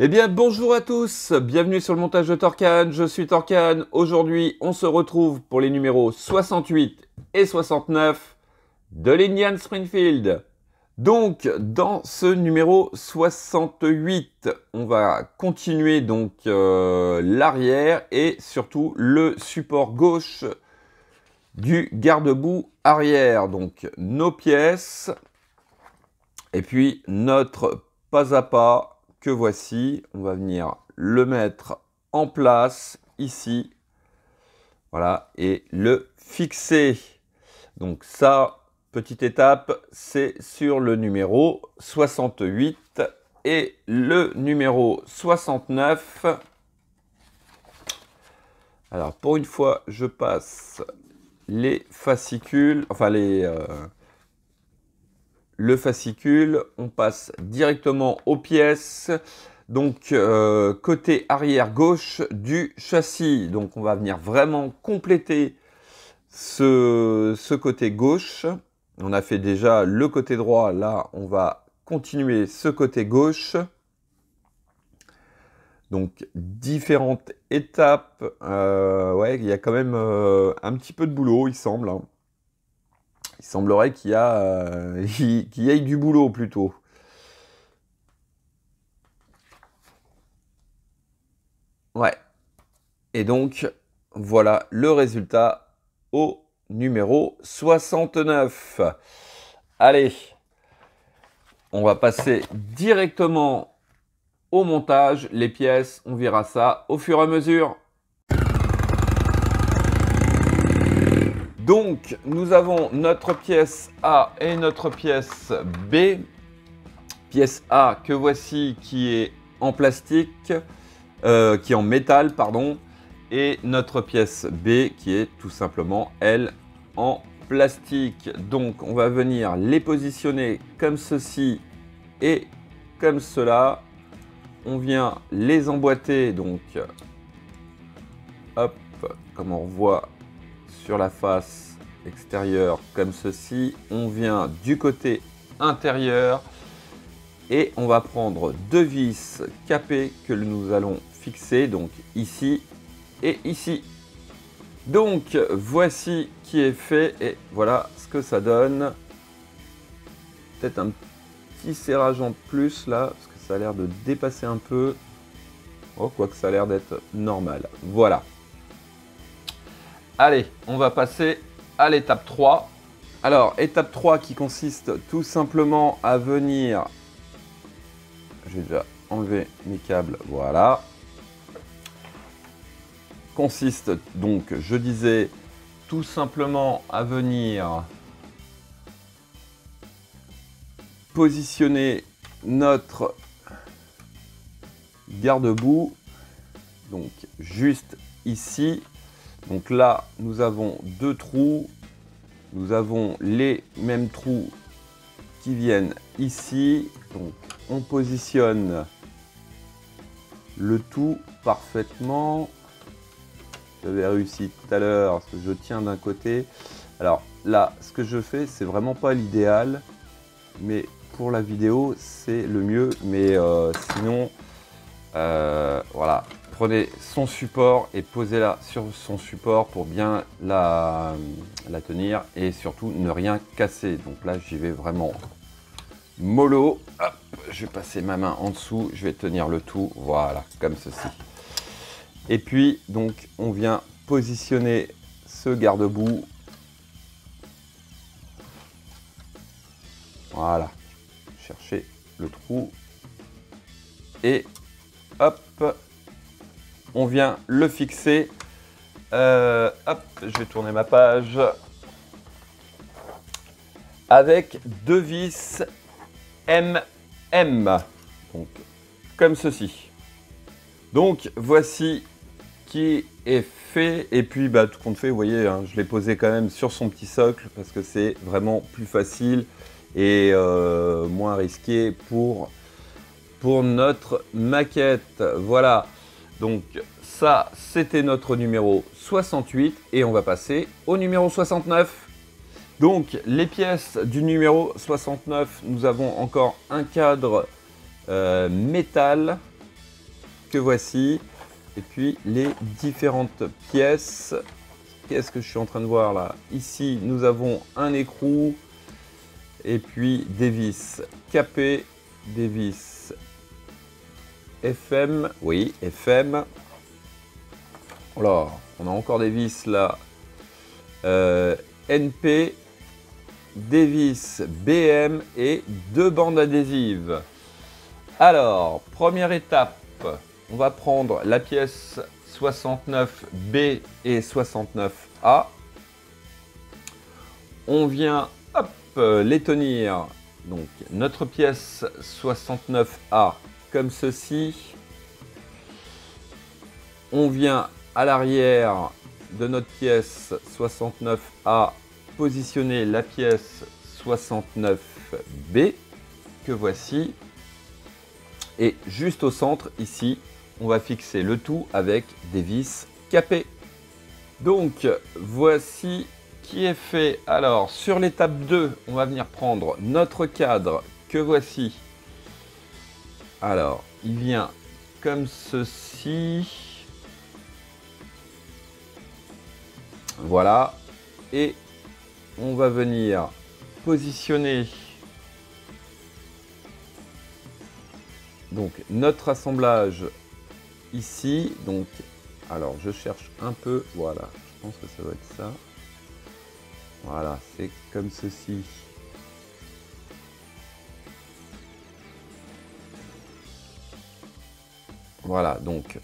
Eh bien, bonjour à tous, bienvenue sur le montage de Torcan, je suis Torcan. Aujourd'hui, on se retrouve pour les numéros 68 et 69 de l'Indian Springfield. Donc, dans ce numéro 68, on va continuer donc l'arrière et surtout le support gauche du garde-boue arrière. Donc, nos pièces et puis notre pas à pas que voici, on va venir le mettre en place ici, voilà, et le fixer. Donc ça, petite étape, c'est sur le numéro 68 et le numéro 69. Alors pour une fois, je passe les fascicules, enfin le fascicule, on passe directement aux pièces, donc côté arrière gauche du châssis. Donc on va venir vraiment compléter ce côté gauche. On a fait déjà le côté droit, là on va continuer ce côté gauche. Donc différentes étapes, ouais, il y a quand même un petit peu de boulot, il semble, hein. Il semblerait qu'il y ait du boulot plutôt. Ouais. Et donc, voilà le résultat au numéro 69. Allez, on va passer directement au montage. Les pièces, on verra ça au fur et à mesure. Donc, nous avons notre pièce A et notre pièce B. Pièce A que voici qui est en plastique, qui est en métal, pardon. Et notre pièce B qui est tout simplement, elle, en plastique. Donc, on va venir les positionner comme ceci et comme cela. On vient les emboîter, donc, hop, comme on voit sur la face extérieure comme ceci. On vient du côté intérieur et on va prendre deux vis capées que nous allons fixer, donc ici et ici. Donc voici qui est fait et voilà ce que ça donne. Peut-être un petit serrage en plus là, parce que ça a l'air de dépasser un peu. Oh, quoique ça a l'air d'être normal. Voilà. Allez, on va passer à l'étape 3. Alors, étape 3 qui consiste tout simplement à venir... Je vais déjà enlever mes câbles, voilà. Consiste donc, je disais, tout simplement à venir positionner notre garde-boue, donc juste ici. Donc là, nous avons deux trous. Nous avons les mêmes trous qui viennent ici. Donc on positionne le tout parfaitement. J'avais réussi tout à l'heure parce que je tiens d'un côté. Alors là, ce que je fais, c'est vraiment pas l'idéal. Mais pour la vidéo, c'est le mieux. Mais sinon, voilà. Prenez son support et posez-la sur son support pour bien la tenir et surtout ne rien casser. Donc là, j'y vais vraiment mollo. Hop, je vais passer ma main en dessous, je vais tenir le tout, voilà, comme ceci. Et puis, donc, on vient positionner ce garde-boue. Voilà, chercher le trou. Et hop, on vient le fixer. Hop, je vais tourner ma page. Avec deux vis MM. Donc, comme ceci. Donc, voici qui est fait. Et puis, bah, tout compte fait, vous voyez, hein, je l'ai posé quand même sur son petit socle parce que c'est vraiment plus facile et moins risqué pour notre maquette. Voilà. Donc ça, c'était notre numéro 68 et on va passer au numéro 69. Donc les pièces du numéro 69, nous avons encore un cadre métal que voici. Et puis les différentes pièces. Qu'est-ce que je suis en train de voir là? Ici, nous avons un écrou. Et puis des vis capées, des vis FM. Oui, FM. Alors, on a encore des vis là. NP, des vis BM et 2 bandes adhésives. Alors, première étape, on va prendre la pièce 69B et 69A. On vient les tenir. Donc, notre pièce 69A comme ceci. On vient à l'arrière de notre pièce 69A positionner la pièce 69B que voici. Et juste au centre, ici, on va fixer le tout avec des vis capées. Donc, voici qui est fait. Alors, sur l'étape 2, on va venir prendre notre cadre que voici. Alors, il vient comme ceci. Voilà. Et on va venir positionner donc notre assemblage ici. Donc, alors je cherche un peu. Voilà, je pense que ça doit être ça. Voilà, c'est comme ceci. Voilà, donc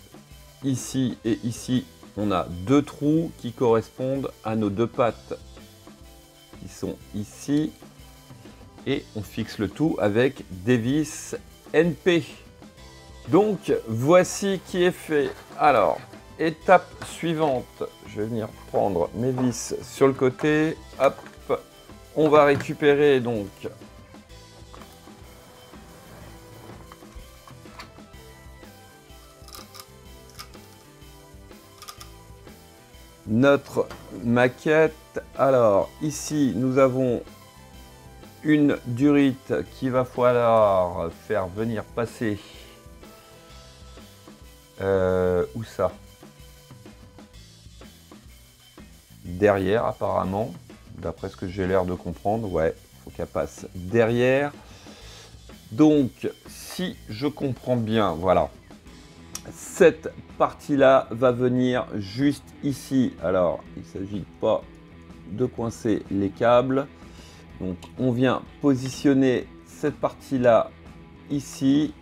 ici et ici, on a 2 trous qui correspondent à nos 2 pattes qui sont ici. Et on fixe le tout avec des vis NP. Donc, voici qui est fait. Alors, étape suivante, je vais venir prendre mes vis sur le côté. Hop, on va récupérer donc notre maquette. Alors, ici, nous avons une durite qu'il va falloir faire venir passer. Où ça? Derrière, apparemment. D'après ce que j'ai l'air de comprendre. Ouais, il faut qu'elle passe derrière. Donc, si je comprends bien, voilà. Cette partie-là va venir juste ici. Alors, il ne s'agit pas de coincer les câbles. Donc, on vient positionner cette partie-là ici.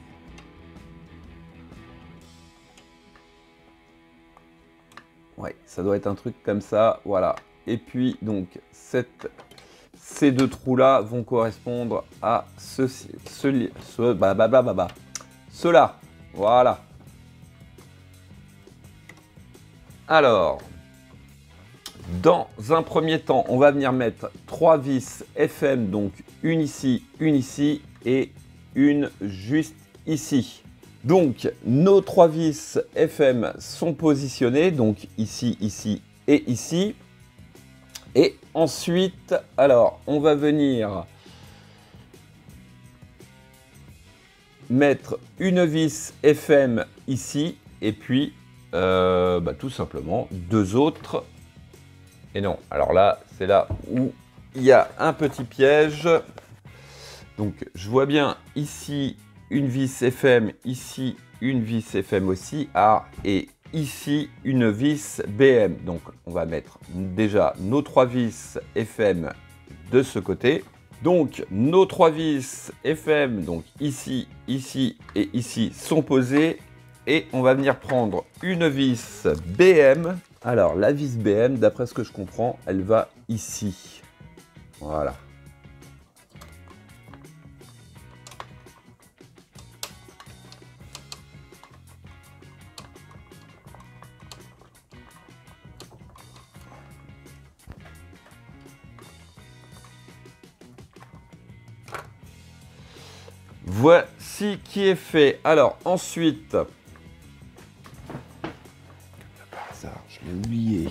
Ouais, ça doit être un truc comme ça. Voilà. Et puis, donc, ces 2 trous-là vont correspondre à ceux-là. Voilà. Alors, dans un premier temps, on va venir mettre 3 vis FM, donc une ici et une juste ici. Donc, nos 3 vis FM sont positionnées, donc ici, ici et ici. Et ensuite, alors, on va venir mettre une vis FM ici et puis tout simplement 2 autres. Et non, alors là, c'est là où il y a un petit piège. Donc, je vois bien ici une vis FM, ici une vis FM aussi. Ah, et ici une vis BM. Donc, on va mettre déjà nos 3 vis FM de ce côté. Donc, nos 3 vis FM, donc ici, ici et ici, sont posées. Et on va venir prendre une vis BM. Alors, la vis BM, d'après ce que je comprends, elle va ici. Voilà. Voici qui est fait. Alors, ensuite... Ça, je l'ai oublié.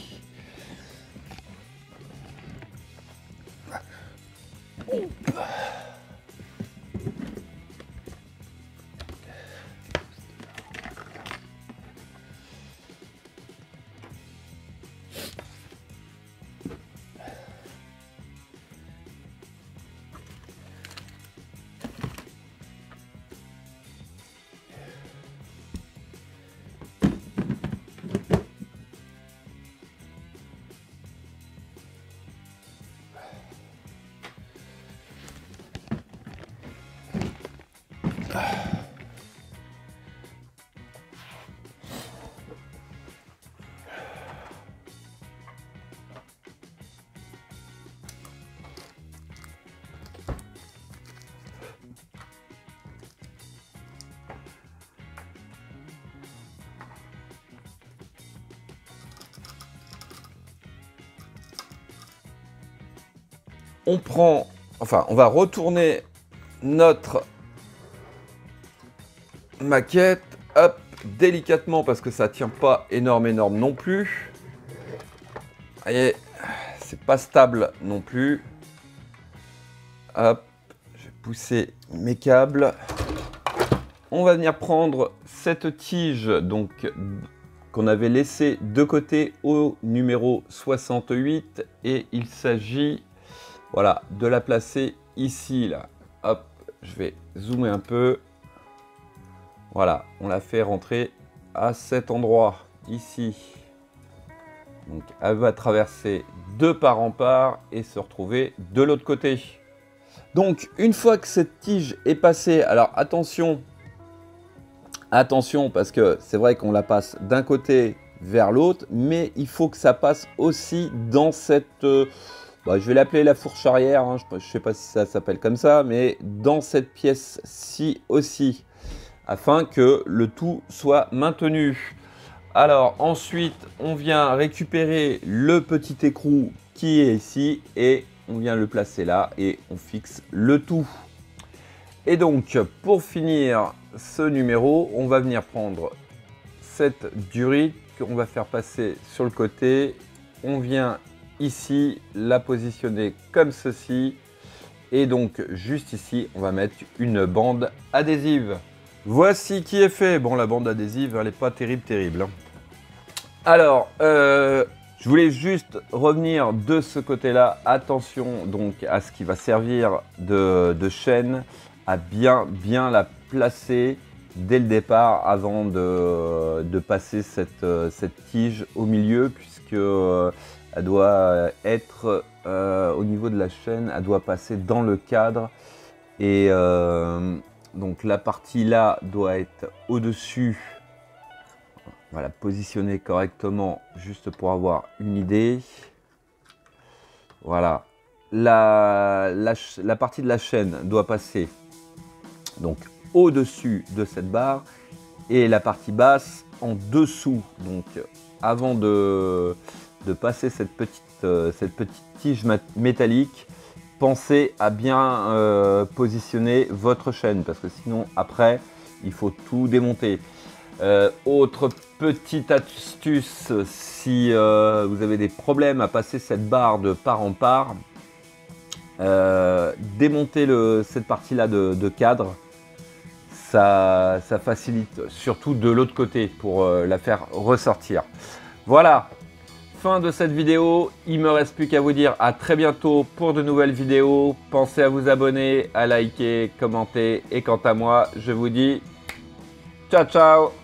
On prend, enfin, on va retourner notre maquette, hop, délicatement parce que ça tient pas énorme non plus. Et c'est pas stable non plus. Hop, je vais pousser mes câbles. On va venir prendre cette tige donc qu'on avait laissée de côté au numéro 68 et il s'agit, voilà, de la placer ici là. Hop, je vais zoomer un peu. Voilà, on la fait rentrer à cet endroit ici. Donc elle va traverser de part en part et se retrouver de l'autre côté. Donc une fois que cette tige est passée, alors attention parce que c'est vrai qu'on la passe d'un côté vers l'autre, mais il faut que ça passe aussi dans cette, je vais l'appeler la fourche arrière, hein, je ne sais pas si ça s'appelle comme ça, mais dans cette pièce-ci aussi, afin que le tout soit maintenu. Alors ensuite, on vient récupérer le petit écrou qui est ici et on vient le placer là et on fixe le tout. Et donc, pour finir ce numéro, on va venir prendre cette durite qu'on va faire passer sur le côté. On vient ici la positionner comme ceci. Et donc, juste ici, on va mettre une bande adhésive. Voici qui est fait. Bon, la bande adhésive, elle n'est pas terrible. Alors, je voulais juste revenir de ce côté-là. Attention donc à ce qui va servir de chaîne, à bien la placer dès le départ avant de passer cette tige au milieu, puisque elle doit être au niveau de la chaîne, elle doit passer dans le cadre et donc la partie là doit être au-dessus. Voilà, positionner correctement juste pour avoir une idée. Voilà, la partie de la chaîne doit passer donc au-dessus de cette barre et la partie basse en dessous. Donc avant de passer cette petite tige métallique, pensez à bien positionner votre chaîne parce que sinon après il faut tout démonter. Autre petite astuce, si vous avez des problèmes à passer cette barre de part en part, démontez cette partie là de cadre, ça facilite surtout de l'autre côté pour la faire ressortir. Voilà, fin de cette vidéo. Il me reste plus qu'à vous dire à très bientôt pour de nouvelles vidéos. Pensez à vous abonner, à liker, commenter et quant à moi je vous dis ciao ciao.